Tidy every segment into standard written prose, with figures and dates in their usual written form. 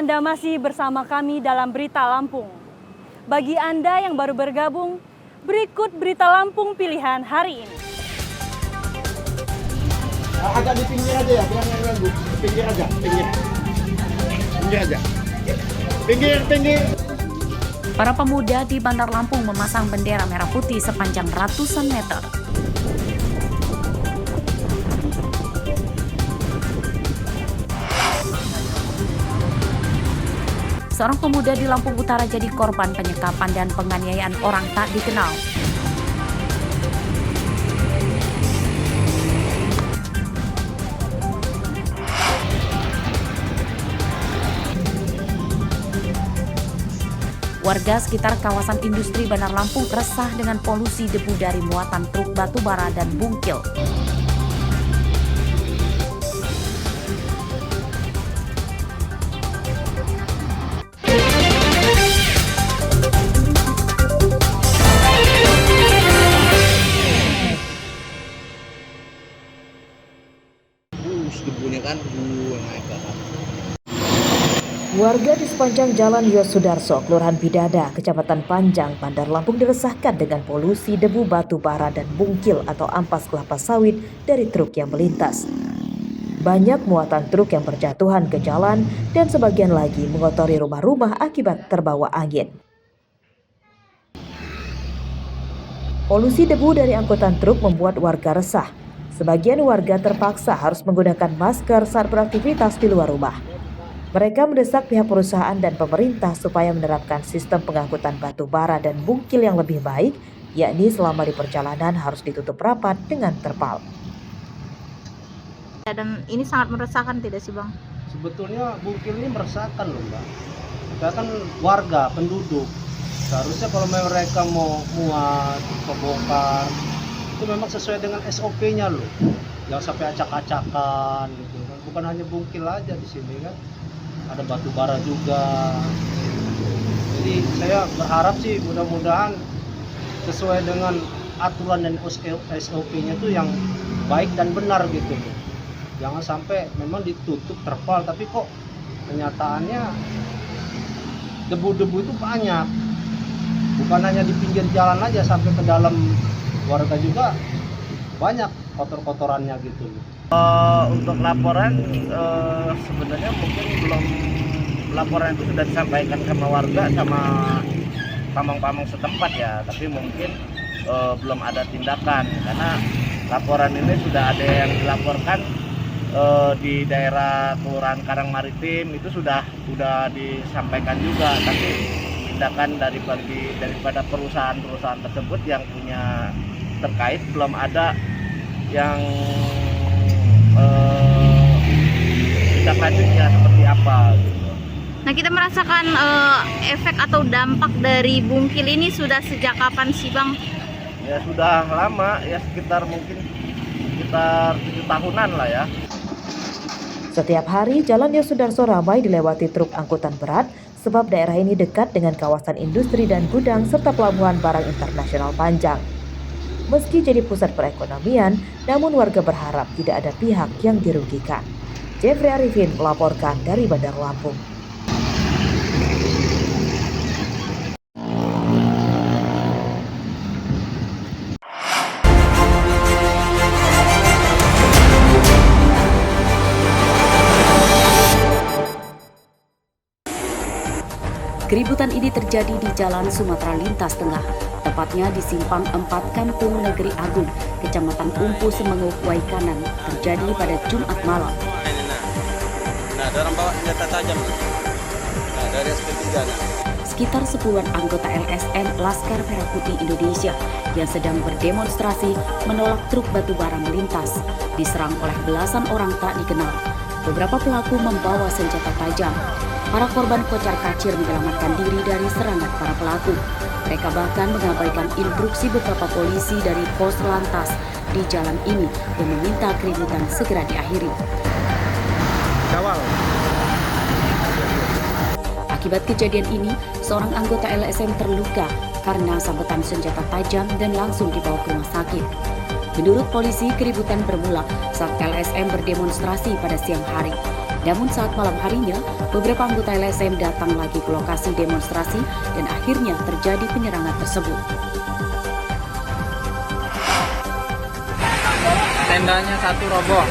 Anda masih bersama kami dalam Berita Lampung. Bagi Anda yang baru bergabung, berikut Berita Lampung pilihan hari ini. Agak di pinggir aja ya, jangan ganggu. Pinggir aja, pinggir. Pinggir aja. Pinggir. Para pemuda di Bandar Lampung memasang bendera merah putih sepanjang ratusan meter. Seorang pemuda di Lampung Utara jadi korban penyekapan dan penganiayaan orang tak dikenal. Warga sekitar kawasan industri Bandar Lampung resah dengan polusi debu dari muatan truk batu bara dan bungkil. Debunya kan, naik ke atas. Warga di sepanjang Jalan Yos Sudarso, Kelurahan Bidada, Kecamatan Panjang, Bandar Lampung diresahkan dengan polusi debu batu bara dan bungkil atau ampas kelapa sawit dari truk yang melintas. Banyak muatan truk yang berjatuhan ke jalan dan sebagian lagi mengotori rumah-rumah akibat terbawa angin. Polusi debu dari angkutan truk membuat warga resah. Sebagian warga terpaksa harus menggunakan masker saat beraktivitas di luar rumah. Mereka mendesak pihak perusahaan dan pemerintah supaya menerapkan sistem pengangkutan batu bara dan bungkil yang lebih baik, yakni selama di perjalanan harus ditutup rapat dengan terpal. Dan ini sangat meresahkan tidak sih Bang? Sebetulnya bungkil ini meresahkan loh Mbak. Kita kan warga, penduduk. Seharusnya kalau mereka mau muat, membongkar, itu memang sesuai dengan SOP-nya loh. Jangan sampai acak-acakan gitu kan. Bukan hanya bungkil aja di sini kan. Ada batu bara juga. Jadi saya berharap sih mudah-mudahan sesuai dengan aturan dan SOP-nya itu yang baik dan benar gitu. Jangan sampai memang ditutup terpal tapi kok kenyataannya debu-debu itu banyak. Bukan hanya di pinggir jalan aja, sampai ke dalam warga juga banyak kotor-kotorannya gitu. Untuk laporan sebenarnya mungkin belum, laporan itu sudah disampaikan sama warga sama pamong-pamong setempat ya, tapi mungkin belum ada tindakan karena laporan ini sudah ada yang dilaporkan di daerah Kelurahan Karang Maritim itu sudah disampaikan juga, tapi tindakan daripada perusahaan-perusahaan tersebut yang punya terkait belum ada yang tindak lanjutnya seperti apa gitu. Nah, kita merasakan efek atau dampak dari bungkil ini sudah sejak kapan sih Bang? Ya sudah lama ya, sekitar 7 tahunan lah ya. Setiap hari Jalan Yos Sudarso ramai dilewati truk angkutan berat sebab daerah ini dekat dengan kawasan industri dan gudang serta pelabuhan barang internasional Panjang. Meski jadi pusat perekonomian, namun warga berharap tidak ada pihak yang dirugikan. Jeffrey Arifin melaporkan dari Bandar Lampung. Keributan ini terjadi di Jalan Sumatera Lintas Tengah, tepatnya di Simpang 4 Kampung Negeri Agung, Kecamatan Umpu Semenguk, Waikanan, terjadi pada Jumat malam. Nah, orang bawa senjata tajam. Nah, dari SP3. Sekitar 10-an anggota LSM Laskar Merah Putih Indonesia yang sedang berdemonstrasi menolak truk batu bara melintas, diserang oleh belasan orang tak dikenal. Beberapa pelaku membawa senjata tajam. Para korban kocar-kacir menyelamatkan diri dari serangan para pelaku. Mereka bahkan mengabaikan instruksi beberapa polisi dari pos lantas di jalan ini dan meminta keributan segera diakhiri. Akibat kejadian ini, seorang anggota LSM terluka karena sabetan senjata tajam dan langsung dibawa ke rumah sakit. Menurut polisi, keributan bermula saat LSM berdemonstrasi pada siang hari. Namun saat malam harinya, beberapa anggota LSM datang lagi ke lokasi demonstrasi dan akhirnya terjadi penyerangan tersebut. Tendanya satu roboh,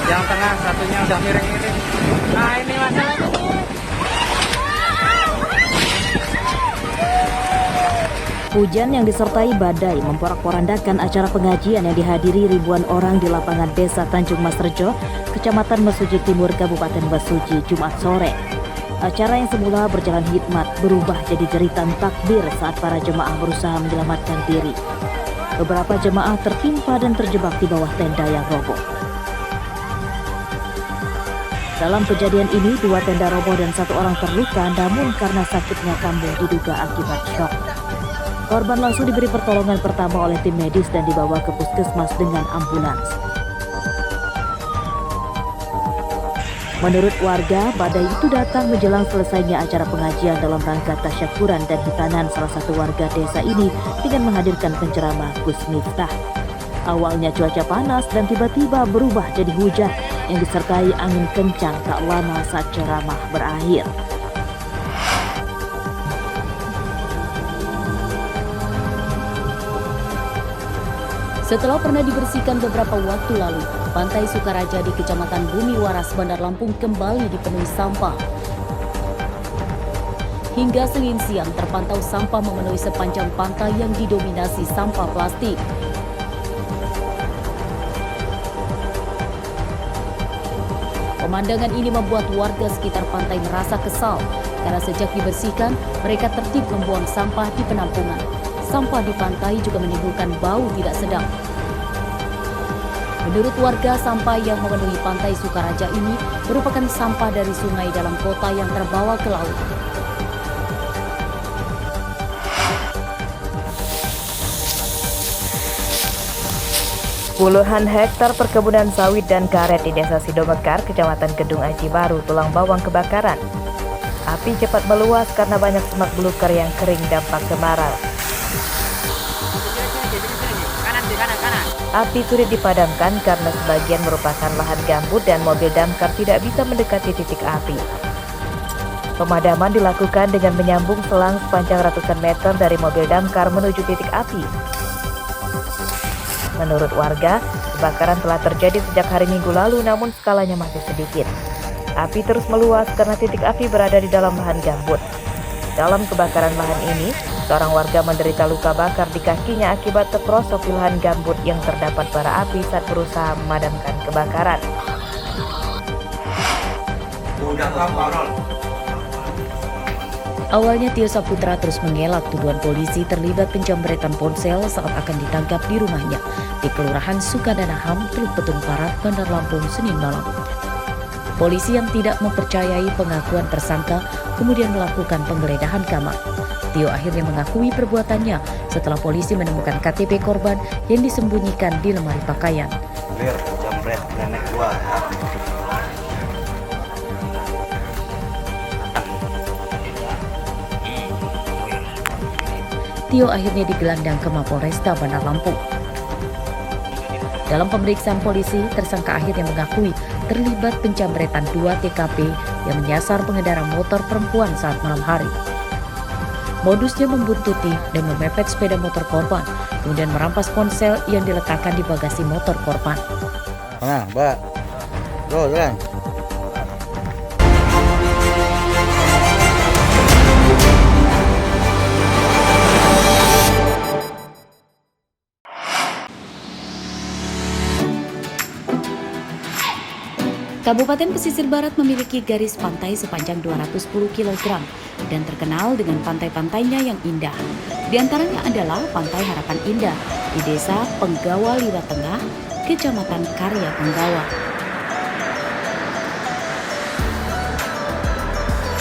yang tengah satunya udah miring-miring. Nah ini masalahnya nih. Hujan yang disertai badai memporak-porandakan acara pengajian yang dihadiri ribuan orang di lapangan Desa Tanjung Mas Rejo, Kecamatan Mesuji Timur, Kabupaten Mesuji, Jumat sore. Acara yang semula berjalan hikmat berubah jadi jeritan takbir saat para jemaah berusaha menyelamatkan diri. Beberapa jemaah tertimpa dan terjebak di bawah tenda yang roboh. Dalam kejadian ini, 2 tenda roboh dan 1 orang terluka, namun karena sakitnya kambuh diduga akibat shock. Korban langsung diberi pertolongan pertama oleh tim medis dan dibawa ke puskesmas dengan ambulans. Menurut warga, badai itu datang menjelang selesainya acara pengajian dalam rangka tasyakuran dan hitanan salah satu warga desa ini dengan menghadirkan penceramah Gus Miftah. Awalnya cuaca panas dan tiba-tiba berubah jadi hujan yang disertai angin kencang tak lama saat ceramah berakhir. Setelah pernah dibersihkan beberapa waktu lalu, Pantai Sukaraja di Kecamatan Bumi Waras, Bandar Lampung kembali dipenuhi sampah. Hingga Senin siang terpantau sampah memenuhi sepanjang pantai yang didominasi sampah plastik. Pemandangan ini membuat warga sekitar pantai merasa kesal karena sejak dibersihkan, mereka tertib membuang sampah di penampungan. Sampah di pantai juga menimbulkan bau tidak sedap. Menurut warga, sampah yang memenuhi Pantai Sukaraja ini merupakan sampah dari sungai dalam kota yang terbawa ke laut. Puluhan hektar perkebunan sawit dan karet di Desa Sidomekar, Kecamatan Kedung Aji Baru, Tulang Bawang kebakaran. Api cepat meluas karena banyak semak belukar yang kering dampak kemarau. Api sulit dipadamkan karena sebagian merupakan lahan gambut dan mobil damkar tidak bisa mendekati titik api. Pemadaman dilakukan dengan menyambung selang sepanjang ratusan meter dari mobil damkar menuju titik api. Menurut warga, kebakaran telah terjadi sejak hari Minggu lalu namun skalanya masih sedikit. Api terus meluas karena titik api berada di dalam lahan gambut. Dalam kebakaran lahan ini, seorang warga menderita luka bakar di kakinya akibat terperosok di lahan gambut yang terdapat bara api saat berusaha memadamkan kebakaran. Awalnya Tio Saputra terus mengelak tuduhan polisi terlibat penjamretan ponsel saat akan ditangkap di rumahnya di Kelurahan Sukadana Ham, Teluk Betung Barat, Bandar Lampung, Senin malam. Polisi yang tidak mempercayai pengakuan tersangka kemudian melakukan penggeledahan kamar. Tio akhirnya mengakui perbuatannya setelah polisi menemukan KTP korban yang disembunyikan di lemari pakaian. Jambret nenek gua. Tio akhirnya digelandang ke Mapolresta Bandar Lampung. Dalam pemeriksaan polisi, tersangka akhirnya mengakui terlibat penjamretan 2 TKP yang menyasar pengendara motor perempuan saat malam hari. Modusnya membuntuti dan memepet sepeda motor korban, kemudian merampas ponsel yang diletakkan di bagasi motor korban. Nah, Mbak. Bro, jalan. Kabupaten Pesisir Barat memiliki garis pantai sepanjang 210 km dan terkenal dengan pantai-pantainya yang indah. Di antaranya adalah Pantai Harapan Indah di Desa Penggawa Liwa Tengah, Kecamatan Karya Penggawa.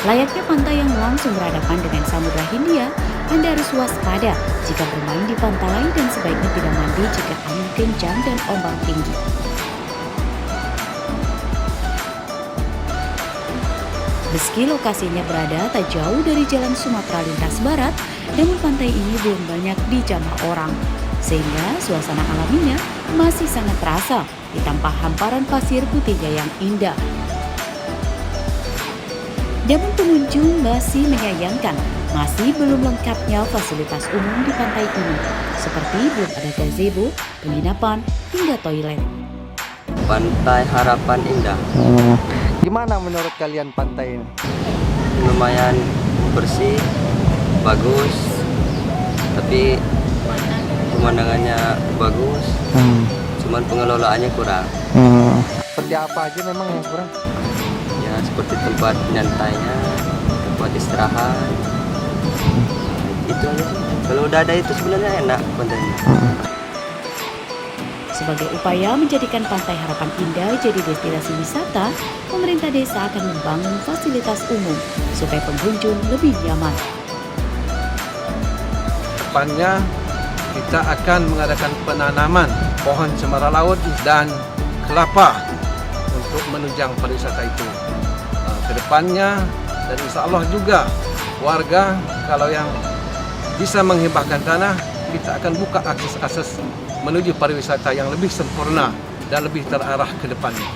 Layaknya pantai yang langsung berhadapan dengan Samudra Hindia, Anda harus waspada jika bermain di pantai dan sebaiknya tidak mandi jika angin kencang dan ombak tinggi. Meski lokasinya berada tak jauh dari Jalan Sumatera Lintas Barat, namun pantai ini belum banyak dijamah orang, sehingga suasana alaminya masih sangat terasa ditambah hamparan pasir putihnya yang indah. Namun pengunjung masih menyayangkan masih belum lengkapnya fasilitas umum di pantai ini, seperti belum ada gazebo, penginapan, hingga toilet. Pantai Harapan Indah. Gimana menurut kalian pantai ini? Lumayan bersih, bagus, tapi pemandangannya bagus, cuman pengelolaannya kurang. Seperti apa aja memang yang kurang? Ya seperti tempat nyantainya, tempat istirahat, itu aja sih. Kalau udah ada itu sebenarnya enak pantainya. Sebagai upaya menjadikan Pantai Harapan Indah jadi destinasi wisata, pemerintah desa akan membangun fasilitas umum supaya pengunjung lebih nyaman. Depannya kita akan mengadakan penanaman pohon cemara laut dan kelapa untuk menunjang pariwisata itu. Kedepannya dan insya Allah juga warga kalau yang bisa menghibahkan tanah, kita akan buka akses-akses menuju pariwisata yang lebih sempurna dan lebih terarah ke depannya.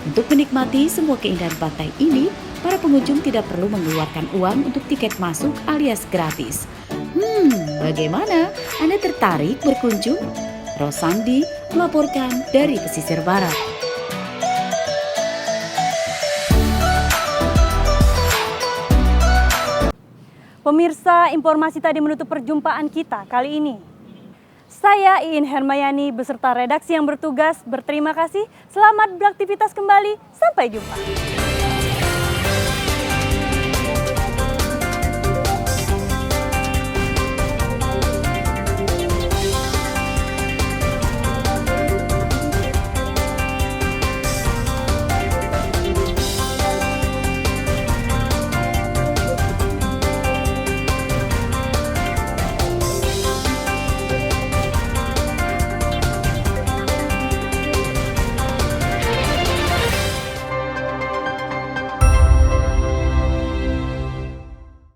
Untuk menikmati semua keindahan pantai ini, para pengunjung tidak perlu mengeluarkan uang untuk tiket masuk alias gratis. Bagaimana? Anda tertarik berkunjung? Rosandi melaporkan dari pesisir barat. Pemirsa, informasi tadi menutup perjumpaan kita kali ini. Saya Iin Hermayani beserta redaksi yang bertugas berterima kasih. Selamat beraktivitas kembali. Sampai jumpa.